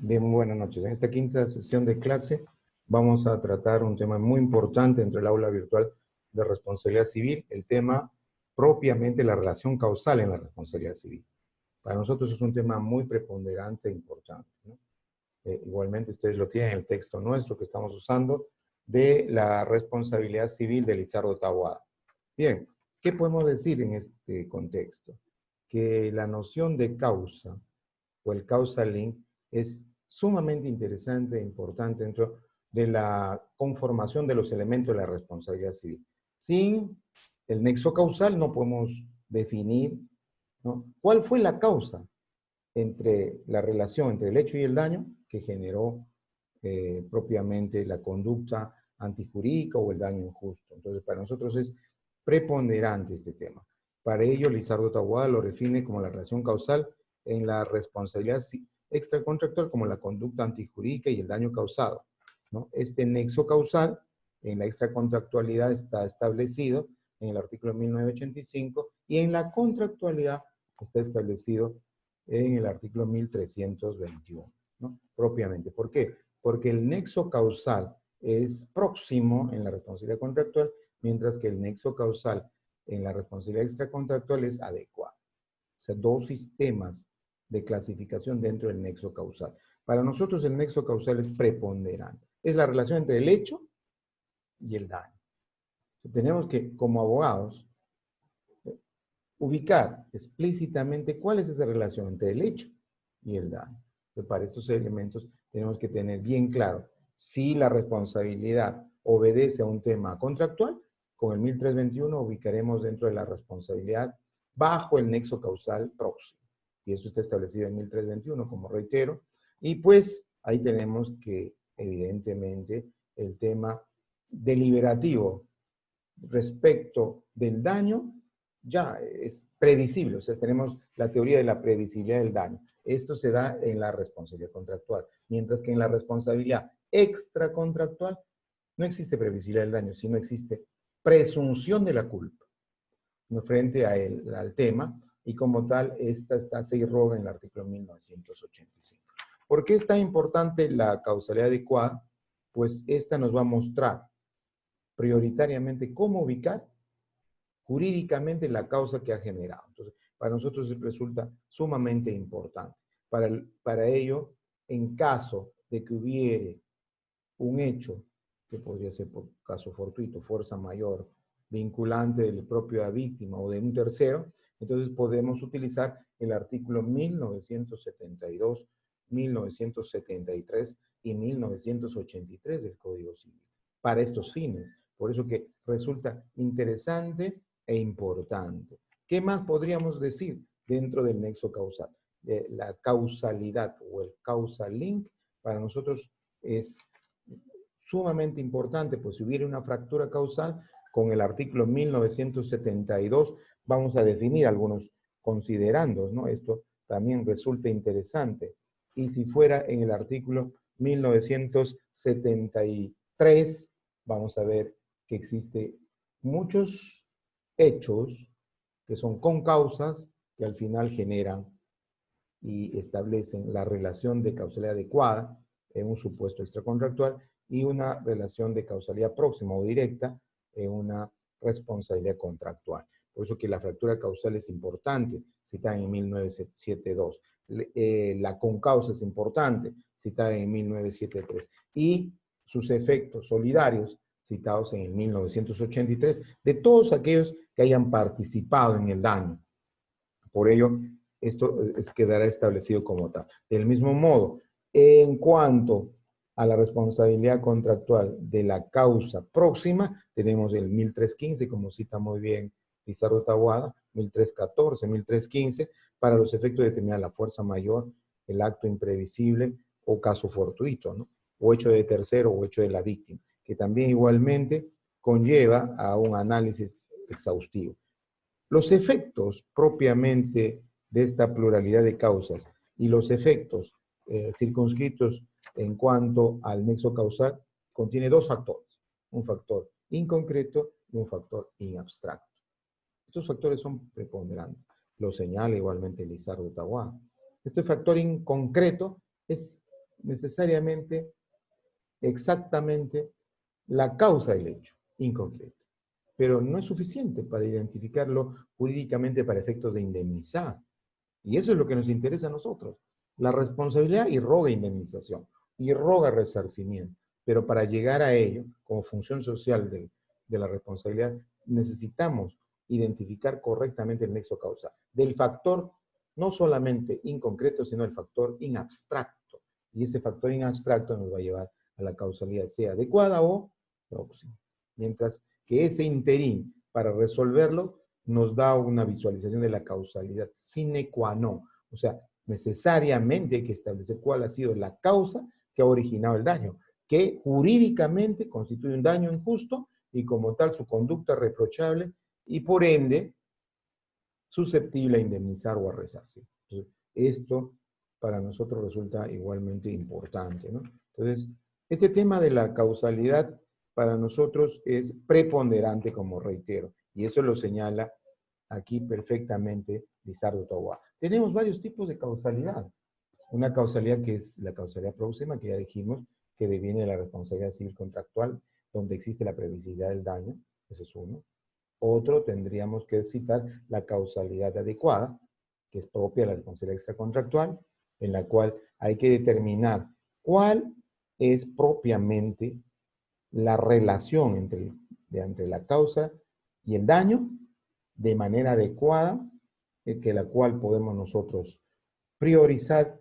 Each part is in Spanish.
Bien, muy buenas noches. En esta quinta sesión de clase vamos a tratar un tema muy importante dentro del aula virtual de responsabilidad civil, el tema propiamente la relación causal en la responsabilidad civil. Para nosotros es un tema muy preponderante e importante, ¿no? Igualmente ustedes lo tienen en el texto nuestro que estamos usando de la responsabilidad civil de Lizardo Taboada. Bien, ¿qué podemos decir en este contexto? Que la noción de causa o el causal link es sumamente interesante e importante dentro de la conformación de los elementos de la responsabilidad civil. Sin el nexo causal no podemos definir, ¿no?, cuál fue la causa entre la relación entre el hecho y el daño que generó propiamente la conducta antijurídica o el daño injusto. Entonces, para nosotros es preponderante este tema. Para ello, Lizardo Taboada lo define como la relación causal en la responsabilidad extracontractual como la conducta antijurídica y el daño causado, ¿no? Este nexo causal en la extracontractualidad está establecido en el artículo 1985 y en la contractualidad está establecido en el artículo 1321, ¿no? Propiamente. ¿Por qué? Porque el nexo causal es próximo en la responsabilidad contractual, mientras que el nexo causal en la responsabilidad extracontractual es adecuado. O sea, dos sistemas de clasificación dentro del nexo causal. Para nosotros el nexo causal es preponderante. Es la relación entre el hecho y el daño. Tenemos que, como abogados, ubicar explícitamente cuál es esa relación entre el hecho y el daño. Entonces, para estos elementos tenemos que tener bien claro si la responsabilidad obedece a un tema contractual. Con el 1321 ubicaremos dentro de la responsabilidad bajo el nexo causal próximo. Y eso está establecido en 1321, como reitero. Y pues ahí tenemos que, evidentemente, el tema deliberativo respecto del daño ya es previsible, o sea, tenemos la teoría de la previsibilidad del daño. Esto se da en la responsabilidad contractual, mientras que en la responsabilidad extracontractual no existe previsibilidad del daño, sino existe presunción de la culpa, ¿no?, frente al tema, y como tal, esta se irroga en el artículo 1985. ¿Por qué es tan importante la causalidad adecuada? Pues esta nos va a mostrar prioritariamente cómo ubicar jurídicamente la causa que ha generado. Entonces, para nosotros resulta sumamente importante. Para ello, en caso de que hubiere un hecho, que podría ser por caso fortuito, fuerza mayor, vinculante del propio víctima o de un tercero, entonces podemos utilizar el artículo 1972, 1973 y 1983 del Código Civil para estos fines. Por eso que resulta interesante e importante. ¿Qué más podríamos decir dentro del nexo causal? La causalidad o el causal link para nosotros es sumamente importante, pues si hubiera una fractura causal, con el artículo 1972 vamos a definir algunos considerandos, ¿no? Esto también resulta interesante. Y si fuera en el artículo 1973, vamos a ver que existe muchos hechos que son concausas que al final generan y establecen la relación de causalidad adecuada en un supuesto extracontractual y una relación de causalidad próxima o directa en una responsabilidad contractual. Por eso que la fractura causal es importante, citada en 1972. La concausa es importante, citada en 1973. Y sus efectos solidarios, citados en el 1983, de todos aquellos que hayan participado en el daño. Por ello, esto quedará establecido como tal. Del mismo modo, en cuanto a la responsabilidad contractual de la causa próxima, tenemos el 1315, como cita muy bien Lizardo Taboada, 1314, 1315, para los efectos de determinar la fuerza mayor, el acto imprevisible o caso fortuito, ¿no?, o hecho de tercero o hecho de la víctima, que también igualmente conlleva a un análisis exhaustivo. Los efectos propiamente de esta pluralidad de causas y los efectos circunscritos en cuanto al nexo causal contiene dos factores, un factor inconcreto y un factor inabstracto. Estos factores son preponderantes, lo señala igualmente Lizardo Taboada. Este factor inconcreto es necesariamente, exactamente, la causa del hecho, inconcreto. Pero no es suficiente para identificarlo jurídicamente para efectos de indemnizar. Y eso es lo que nos interesa a nosotros. La responsabilidad irroga indemnización, irroga resarcimiento. Pero para llegar a ello, como función social de la responsabilidad, necesitamos identificar correctamente el nexo causal. Del factor no solamente inconcreto, sino el factor inabstracto. Y ese factor inabstracto nos va a llevar a la causalidad, sea adecuada o próxima. Mientras que ese interín, para resolverlo, nos da una visualización de la causalidad sine qua non. O sea, necesariamente hay que establecer cuál ha sido la causa que ha originado el daño, que jurídicamente constituye un daño injusto y como tal su conducta reprochable y por ende susceptible a indemnizar o a resarcir. Entonces, esto para nosotros resulta igualmente importante, ¿no? Entonces, este tema de la causalidad para nosotros es preponderante, como reitero, y eso lo señala aquí perfectamente Lizardo Toboá. Tenemos varios tipos de causalidad. Una causalidad que es la causalidad próxima, que ya dijimos, que deviene de la responsabilidad civil contractual, donde existe la previsibilidad del daño, ese es uno. Otro tendríamos que citar la causalidad adecuada, que es propia de la responsabilidad extracontractual, en la cual hay que determinar cuál es propiamente la relación entre la causa y el daño de manera adecuada, que la cual podemos nosotros priorizar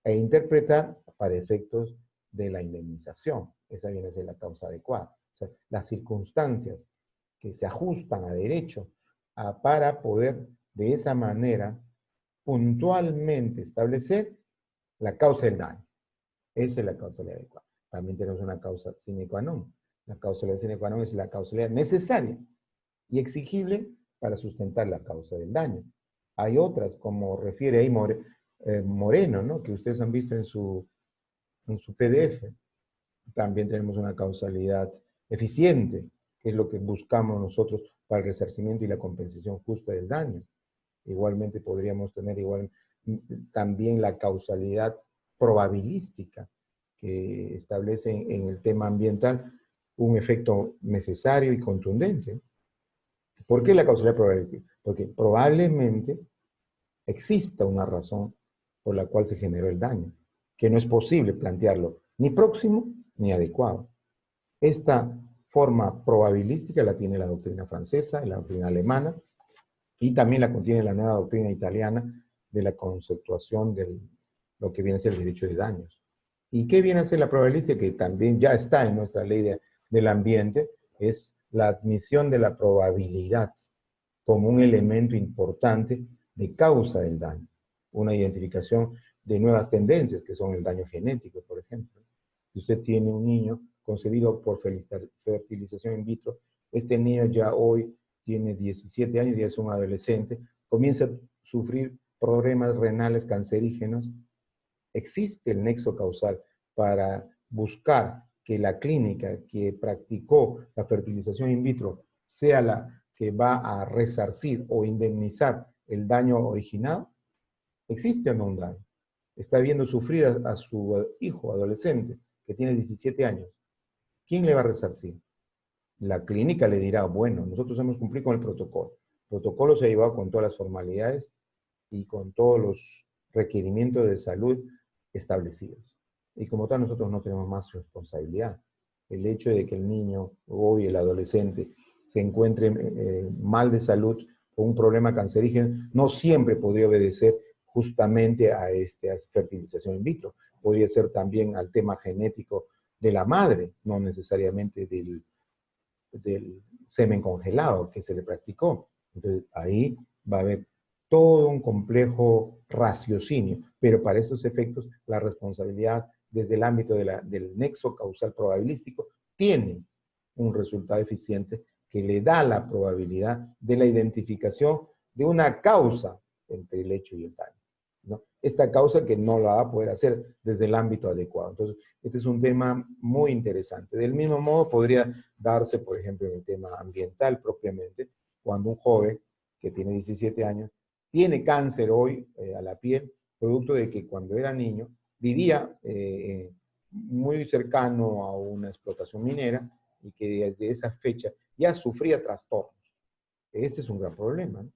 e interpretar para efectos de la indemnización. Esa viene a ser la causa adecuada. O sea, las circunstancias que se ajustan a derecho para poder de esa manera puntualmente establecer la causa del daño. Esa es la causalidad adecuada. También tenemos una causa sine qua non. La causalidad sine qua non es la causalidad necesaria y exigible para sustentar la causa del daño. Hay otras, como refiere ahí Moreno, ¿no? Que ustedes han visto en su PDF. También tenemos una causalidad eficiente, que es lo que buscamos nosotros para el resarcimiento y la compensación justa del daño. Igualmente podríamos tener también la causalidad probabilística, que establece en el tema ambiental un efecto necesario y contundente. ¿Por qué la causalidad probabilística? Porque probablemente exista una razón por la cual se generó el daño, que no es posible plantearlo ni próximo ni adecuado. Esta forma probabilística la tiene la doctrina francesa, la doctrina alemana, y también la contiene la nueva doctrina italiana de la conceptuación de lo que viene a ser el derecho de daños. ¿Y qué viene a ser la probabilística? Que también ya está en nuestra ley del ambiente, es la admisión de la probabilidad como un elemento importante de causa del daño. Una identificación de nuevas tendencias, que son el daño genético, por ejemplo. Si usted tiene un niño concebido por fertilización in vitro, este niño ya hoy tiene 17 años, ya es un adolescente, comienza a sufrir problemas renales cancerígenos. Existe el nexo causal para buscar que la clínica que practicó la fertilización in vitro sea la que va a resarcir o indemnizar el daño originado. ¿Existe o no un daño? Está viendo sufrir a su hijo adolescente que tiene 17 años. ¿Quién le va a resarcir? La clínica le dirá, bueno, nosotros hemos cumplido con el protocolo. El protocolo se ha llevado con todas las formalidades y con todos los requerimientos de salud establecidos. Y como tal, nosotros no tenemos más responsabilidad. El hecho de que el niño o el adolescente se encuentre mal de salud o un problema cancerígeno, no siempre podría obedecer justamente a esta fertilización in vitro. Podría ser también al tema genético de la madre, no necesariamente del semen congelado que se le practicó. Entonces, ahí va a haber todo un complejo raciocinio, pero para estos efectos, la responsabilidad desde el ámbito del nexo causal probabilístico tiene un resultado eficiente que le da la probabilidad de la identificación de una causa entre el hecho y el daño, ¿no? Esta causa que no la va a poder hacer desde el ámbito adecuado. Entonces, este es un tema muy interesante. Del mismo modo, podría darse, por ejemplo, en el tema ambiental propiamente, cuando un joven que tiene 17 años tiene cáncer hoy a la piel, producto de que cuando era niño vivía muy cercano a una explotación minera y que desde esa fecha ya sufría trastornos. Este es un gran problema, ¿no?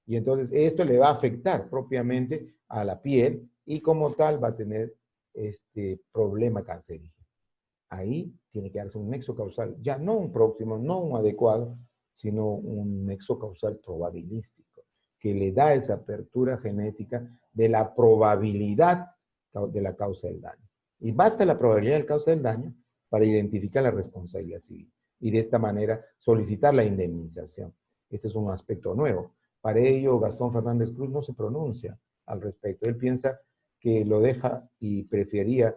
Y entonces esto le va a afectar propiamente a la piel y como tal va a tener este problema cancerígeno. Ahí tiene que darse un nexo causal, ya no un próximo, no un adecuado, sino un nexo causal probabilístico, que le da esa apertura genética de la probabilidad de la causa del daño. Y basta la probabilidad de la causa del daño para identificar la responsabilidad civil y de esta manera solicitar la indemnización. Este es un aspecto nuevo. Para ello, Gastón Fernández Cruz no se pronuncia al respecto. Él piensa que lo deja y prefería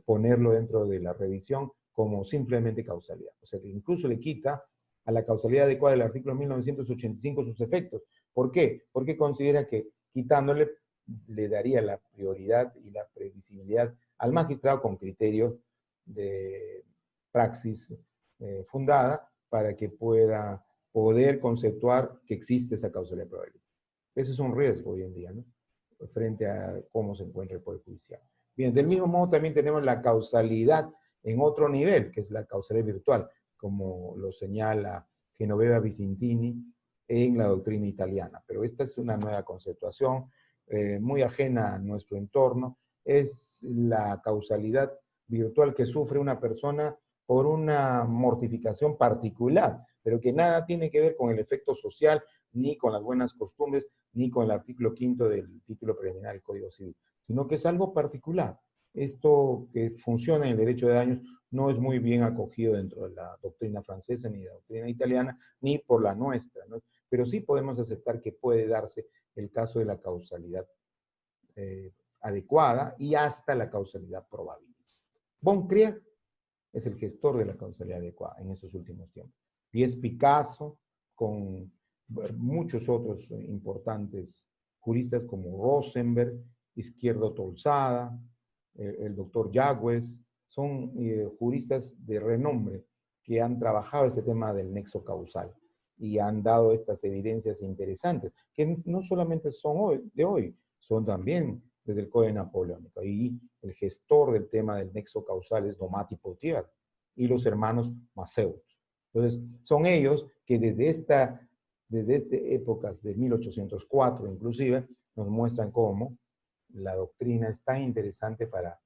ponerlo dentro de la revisión como simplemente causalidad. O sea, que incluso le quita a la causalidad adecuada del artículo 1985 sus efectos. ¿Por qué? Porque considera que quitándole le daría la prioridad y la previsibilidad al magistrado con criterios de praxis fundada para que pueda poder conceptuar que existe esa causalidad probabilística. Ese es un riesgo hoy en día, ¿no? Frente a cómo se encuentra el Poder Judicial. Bien, del mismo modo también tenemos la causalidad en otro nivel, que es la causalidad virtual, como lo señala Genoveva Vicentini en la doctrina italiana. Pero esta es una nueva conceptuación muy ajena a nuestro entorno. Es la causalidad virtual que sufre una persona por una mortificación particular, pero que nada tiene que ver con el efecto social, ni con las buenas costumbres, ni con el artículo 5 del título preliminar del Código Civil, sino que es algo particular. Esto que funciona en el derecho de daños no es muy bien acogido dentro de la doctrina francesa, ni de la doctrina italiana, ni por la nuestra, ¿no? Pero sí podemos aceptar que puede darse el caso de la causalidad adecuada y hasta la causalidad probable. Von Krieg es el gestor de la causalidad adecuada en estos últimos tiempos. Y es Picasso, con muchos otros importantes juristas como Rosenberg, Izquierdo Tolsada, el doctor Yagües, son juristas de renombre que han trabajado este tema del nexo causal y han dado estas evidencias interesantes, que no solamente son de hoy, son también desde el Código Napoleónico. Y el gestor del tema del nexo causal es Domati Potier y los hermanos Maceut. Entonces, son ellos que desde épocas de 1804 inclusive, nos muestran cómo la doctrina es tan interesante para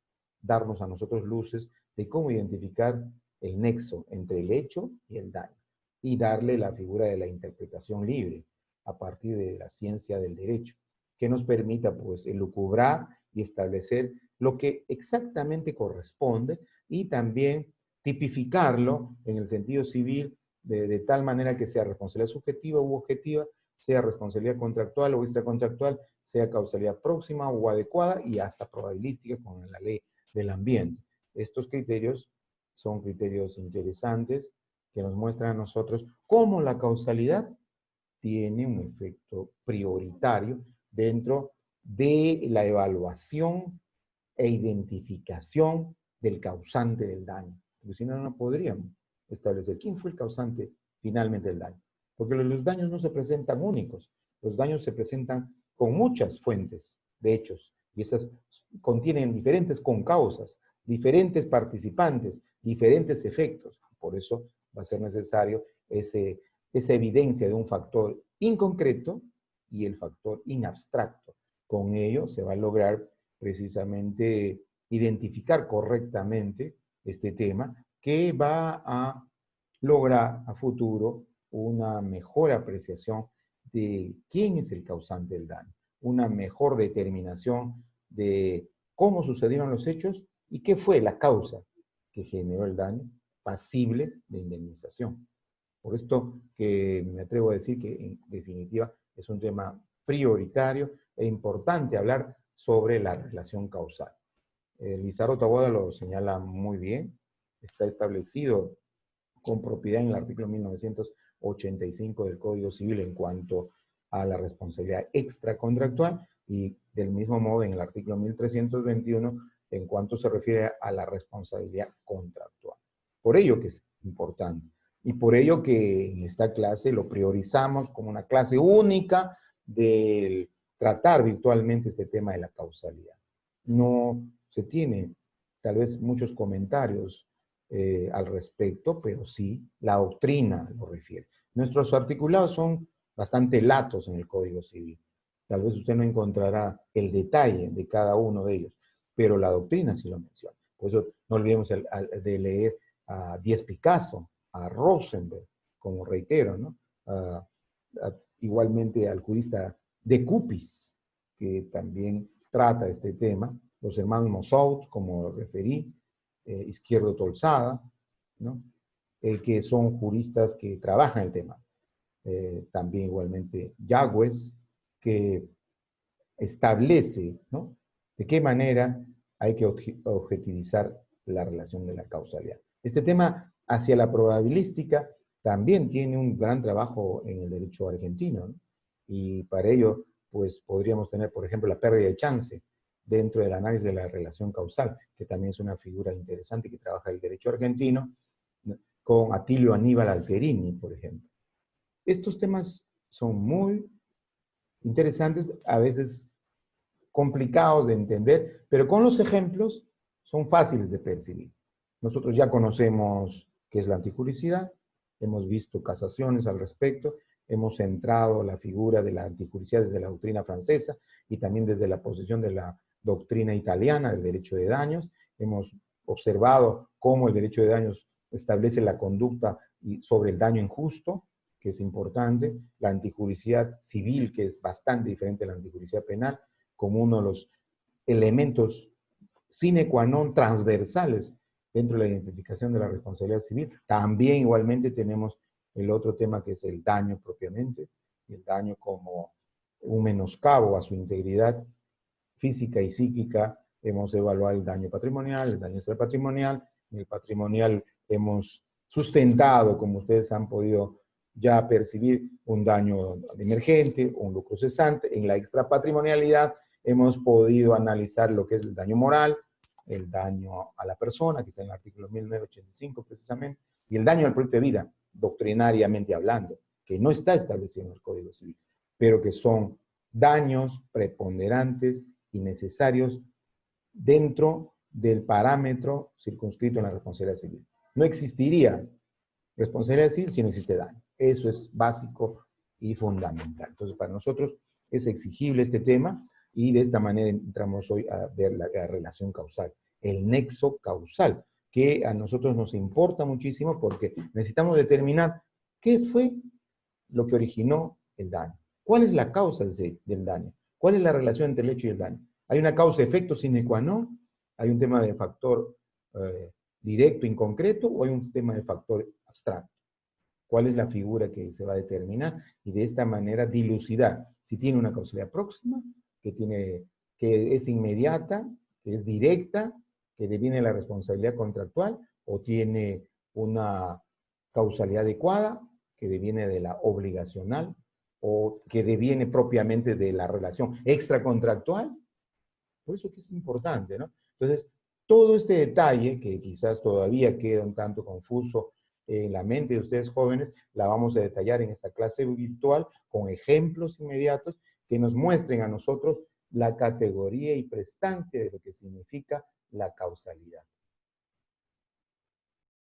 darnos a nosotros luces de cómo identificar el nexo entre el hecho y el daño y darle la figura de la interpretación libre a partir de la ciencia del derecho, que nos permita pues elucubrar y establecer lo que exactamente corresponde y también tipificarlo en el sentido civil de tal manera que sea responsabilidad subjetiva u objetiva, sea responsabilidad contractual o extracontractual, sea causalidad próxima o adecuada y hasta probabilística con la ley del ambiente. Estos criterios son criterios interesantes que nos muestran a nosotros cómo la causalidad tiene un efecto prioritario dentro de la evaluación e identificación del causante del daño. Porque si no, no podríamos establecer quién fue el causante finalmente del daño. Porque los daños no se presentan únicos. Los daños se presentan con muchas fuentes de hechos. Y esas contienen diferentes concausas, diferentes participantes, diferentes efectos. Por eso va a ser necesario esa evidencia de un factor inconcreto y el factor inabstracto. Con ello se va a lograr precisamente identificar correctamente este tema que va a lograr a futuro una mejor apreciación de quién es el causante del daño, una mejor determinación de cómo sucedieron los hechos y qué fue la causa que generó el daño pasible de indemnización. Por esto que me atrevo a decir que en definitiva es un tema prioritario e importante hablar sobre la relación causal. Lizardo Taboada lo señala muy bien, está establecido con propiedad en el artículo 1985 del Código Civil en cuanto a la responsabilidad extracontractual y del mismo modo en el artículo 1321 en cuanto se refiere a la responsabilidad contractual. Por ello que es importante y por ello que en esta clase lo priorizamos como una clase única del tratar virtualmente este tema de la causalidad. No se tiene tal vez muchos comentarios al respecto, pero sí, la doctrina lo refiere. Nuestros articulados son bastante latos en el Código Civil. Tal vez usted no encontrará el detalle de cada uno de ellos, pero la doctrina sí lo menciona. Por eso no olvidemos de leer a Díaz Picasso, a Rosenberg, como reitero, ¿no? Igualmente al jurista de Cupis, que también trata este tema, los hermanos Moussaut, como referí, Izquierdo Tolsada, ¿no? Que son juristas que trabajan el tema. También igualmente Yagüez, que establece, ¿no?, de qué manera hay que objetivizar la relación de la causalidad. Este tema hacia la probabilística también tiene un gran trabajo en el derecho argentino, ¿no? Y para ello, pues podríamos tener, por ejemplo, la pérdida de chance dentro del análisis de la relación causal, que también es una figura interesante que trabaja el derecho argentino, ¿no?, con Atilio Aníbal Alterini, por ejemplo. Estos temas son muy interesantes, a veces complicados de entender, pero con los ejemplos son fáciles de percibir. Nosotros ya conocemos qué es la antijuricidad, hemos visto casaciones al respecto, hemos centrado la figura de la antijuricidad desde la doctrina francesa y también desde la posición de la doctrina italiana del derecho de daños. Hemos observado cómo el derecho de daños establece la conducta sobre el daño injusto, que es importante, la antijuricidad civil, que es bastante diferente a la antijuricidad penal, como uno de los elementos sine qua non transversales dentro de la identificación de la responsabilidad civil. También igualmente tenemos el otro tema que es el daño propiamente, el daño como un menoscabo a su integridad física y psíquica. Hemos evaluado el daño patrimonial, el daño extrapatrimonial. En el patrimonial hemos sustentado, como ustedes han podido ya percibir, un daño emergente, un lucro cesante. En la extrapatrimonialidad hemos podido analizar lo que es el daño moral, el daño a la persona, que está en el artículo 1985 precisamente, y el daño al proyecto de vida, doctrinariamente hablando, que no está establecido en el Código Civil, pero que son daños preponderantes y necesarios dentro del parámetro circunscrito en la responsabilidad civil. No existiría responsabilidad civil si no existe daño. Eso es básico y fundamental. Entonces, para nosotros es exigible este tema y de esta manera entramos hoy a ver la relación causal, el nexo causal, que a nosotros nos importa muchísimo porque necesitamos determinar qué fue lo que originó el daño. ¿Cuál es la causa del daño? ¿Cuál es la relación entre el hecho y el daño? ¿Hay una causa-efecto sine qua non? ¿Hay un tema de factor directo, inconcreto? ¿O hay un tema de factor abstracto? ¿Cuál es la figura que se va a determinar? Y de esta manera dilucidar si tiene una causalidad próxima, que es inmediata, que es directa, que deviene de la responsabilidad contractual, o tiene una causalidad adecuada, que deviene de la obligacional, o que deviene propiamente de la relación extracontractual. Por eso que es importante, ¿no? Entonces, todo este detalle, que quizás todavía queda un tanto confuso en la mente de ustedes jóvenes, la vamos a detallar en esta clase virtual con ejemplos inmediatos que nos muestren a nosotros la categoría y prestancia de lo que significa la causalidad.